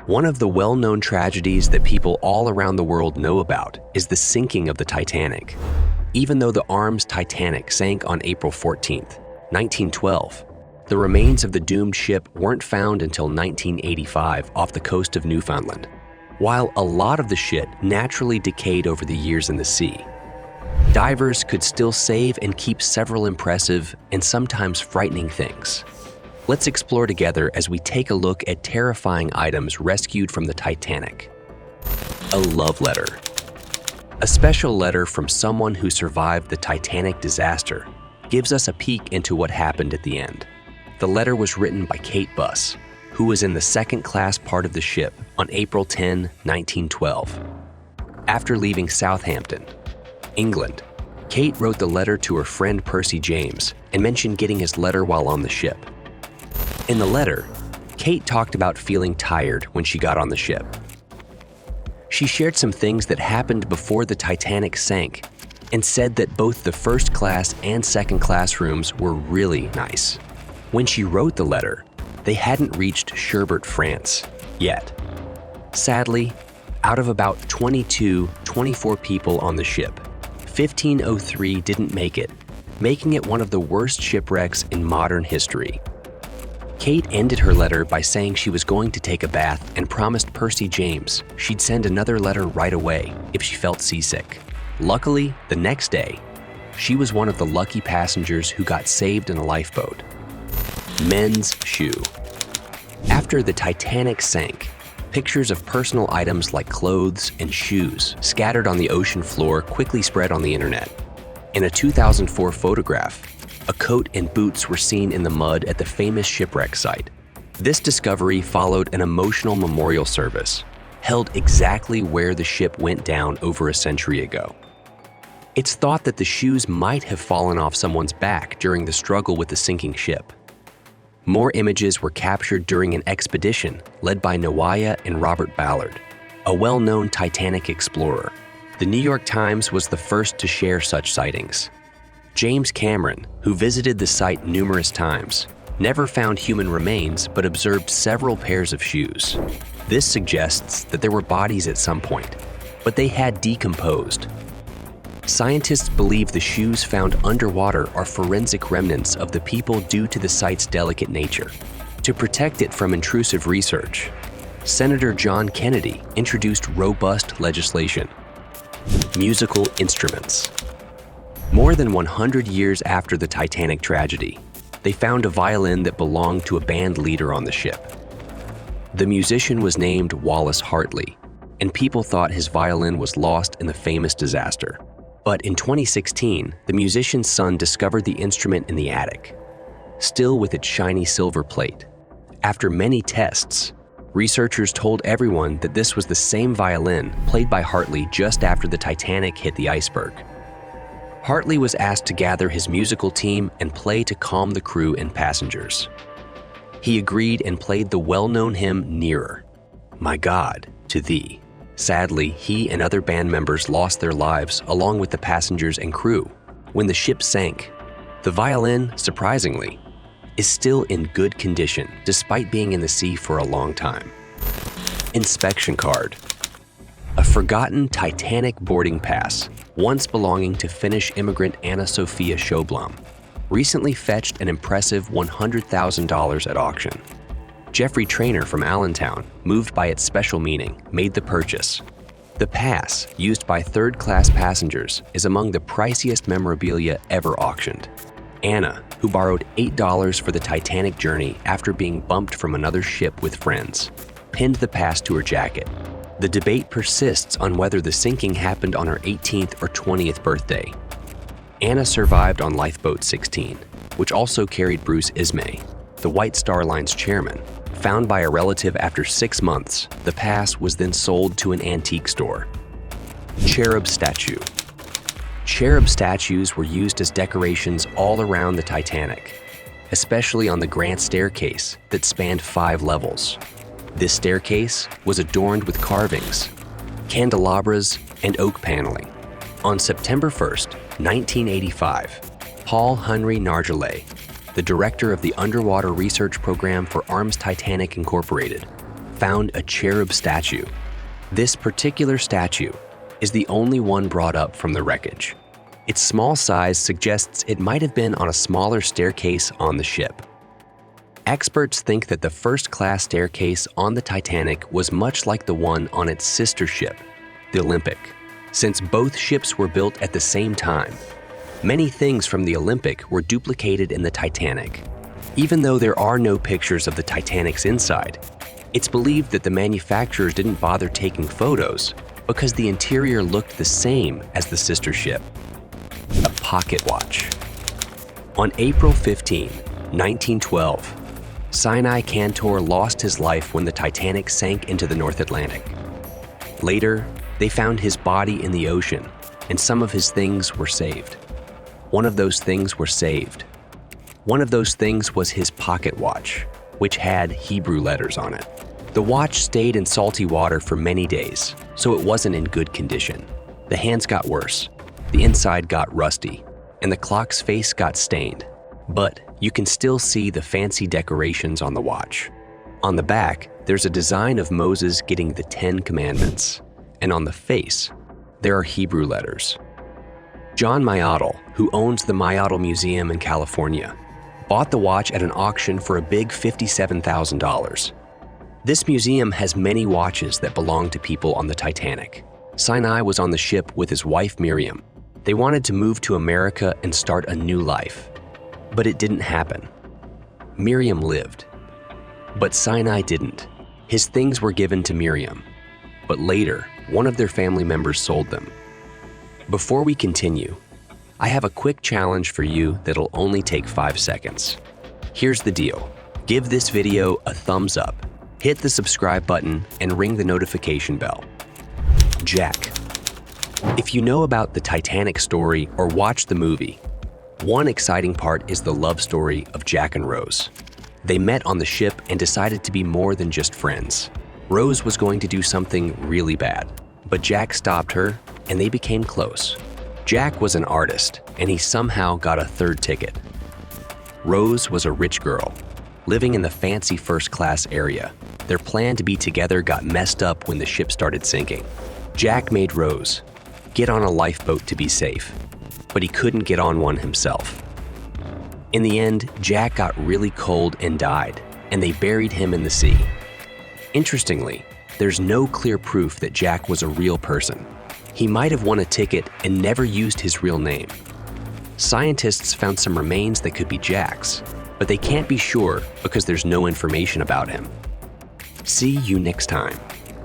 One of the well-known tragedies that people all around the world know about is the sinking of the Titanic. Even though the Arms Titanic sank on April 14, 1912, the remains of the doomed ship weren't found until 1985 off the coast of Newfoundland. While a lot of the ship naturally decayed over the years in the sea, divers could still save and keep several impressive and sometimes frightening things. Let's explore together as we take a look at terrifying items rescued from the Titanic. A love letter. A special letter from someone who survived the Titanic disaster gives us a peek into what happened at the end. The letter was written by Kate Buss, who was in the second-class part of the ship on April 10, 1912. After leaving Southampton, England, Kate wrote the letter to her friend Percy James and mentioned getting his letter while on the ship. In the letter, Kate talked about feeling tired when she got on the ship. She shared some things that happened before the Titanic sank and said that both the first class and second class rooms were really nice. When she wrote the letter, they hadn't reached Cherbourg, France yet. Sadly, out of about 24 people on the ship, 1503 didn't make it, making it one of the worst shipwrecks in modern history. Kate ended her letter by saying she was going to take a bath and promised Percy James she'd send another letter right away if she felt seasick. Luckily, the next day, she was one of the lucky passengers who got saved in a lifeboat. Men's shoe. After the Titanic sank, pictures of personal items like clothes and shoes scattered on the ocean floor quickly spread on the internet. In a 2004 photograph, a coat and boots were seen in the mud at the famous shipwreck site. This discovery followed an emotional memorial service, held exactly where the ship went down over a century ago. It's thought that the shoes might have fallen off someone's back during the struggle with the sinking ship. More images were captured during an expedition led by Nawaya and Robert Ballard, a well-known Titanic explorer. The New York Times was the first to share such sightings. James Cameron, who visited the site numerous times, never found human remains but observed several pairs of shoes. This suggests that there were bodies at some point, but they had decomposed. Scientists believe the shoes found underwater are forensic remnants of the people due to the site's delicate nature. To protect it from intrusive research, Senator John Kennedy introduced robust legislation. Musical instruments. More than 100 years after the Titanic tragedy, they found a violin that belonged to a band leader on the ship. The musician was named Wallace Hartley, and people thought his violin was lost in the famous disaster. But in 2016, the musician's son discovered the instrument in the attic, still with its shiny silver plate. After many tests, researchers told everyone that this was the same violin played by Hartley just after the Titanic hit the iceberg. Hartley was asked to gather his musical team and play to calm the crew and passengers. He agreed and played the well-known hymn Nearer, My God, to Thee. Sadly, he and other band members lost their lives along with the passengers and crew. When the ship sank, the violin, surprisingly, is still in good condition despite being in the sea for a long time. Inspection card. A forgotten Titanic boarding pass, once belonging to Finnish immigrant Anna Sofia Sjöblom, recently fetched an impressive $100,000 at auction. Jeffrey Trainer from Allentown, moved by its special meaning, made the purchase. The pass, used by third-class passengers, is among the priciest memorabilia ever auctioned. Anna, who borrowed $8 for the Titanic journey after being bumped from another ship with friends, pinned the pass to her jacket. The debate persists on whether the sinking happened on her 18th or 20th birthday. Anna survived on Lifeboat 16, which also carried Bruce Ismay, the White Star Line's chairman. Found by a relative after 6 months, the pass was then sold to an antique store. Cherub statue. Cherub statues were used as decorations all around the Titanic, especially on the grand staircase that spanned 5 levels. This staircase was adorned with carvings, candelabras, and oak paneling. On September 1st, 1985, Paul Henry Nargeolet, the director of the Underwater Research Program for Arms Titanic Incorporated, found a cherub statue. This particular statue is the only one brought up from the wreckage. Its small size suggests it might have been on a smaller staircase on the ship. Experts think that the first-class staircase on the Titanic was much like the one on its sister ship, the Olympic, since both ships were built at the same time. Many things from the Olympic were duplicated in the Titanic. Even though there are no pictures of the Titanic's inside, it's believed that the manufacturers didn't bother taking photos because the interior looked the same as the sister ship. A pocket watch. On April 15, 1912, Sinai Cantor lost his life when the Titanic sank into the North Atlantic. Later, they found his body in the ocean, and some of his things were saved. One of those things was his pocket watch, which had Hebrew letters on it. The watch stayed in salty water for many days, so it wasn't in good condition. The hands got worse, the inside got rusty, and the clock's face got stained. But you can still see the fancy decorations on the watch. On the back, there's a design of Moses getting the 10 Commandments, and on the face, there are Hebrew letters. John Mayottle, who owns the Mayottle Museum in California, bought the watch at an auction for a big $57,000. This museum has many watches that belong to people on the Titanic. Sinai was on the ship with his wife Miriam. They wanted to move to America and start a new life. But it didn't happen. Miriam lived. But Sinai didn't. His things were given to Miriam. But later, one of their family members sold them. Before we continue, I have a quick challenge for you that'll only take 5 seconds. Here's the deal. Give this video a thumbs up, hit the subscribe button, and ring the notification bell. Jack. If you know about the Titanic story or watched the movie, one exciting part is the love story of Jack and Rose. They met on the ship and decided to be more than just friends. Rose was going to do something really bad, but Jack stopped her and they became close. Jack was an artist and he somehow got a third ticket. Rose was a rich girl, living in the fancy first-class area. Their plan to be together got messed up when the ship started sinking. Jack made Rose get on a lifeboat to be safe, but he couldn't get on one himself. In the end, Jack got really cold and died, and they buried him in the sea. Interestingly, there's no clear proof that Jack was a real person. He might have won a ticket and never used his real name. Scientists found some remains that could be Jack's, but they can't be sure because there's no information about him. See you next time.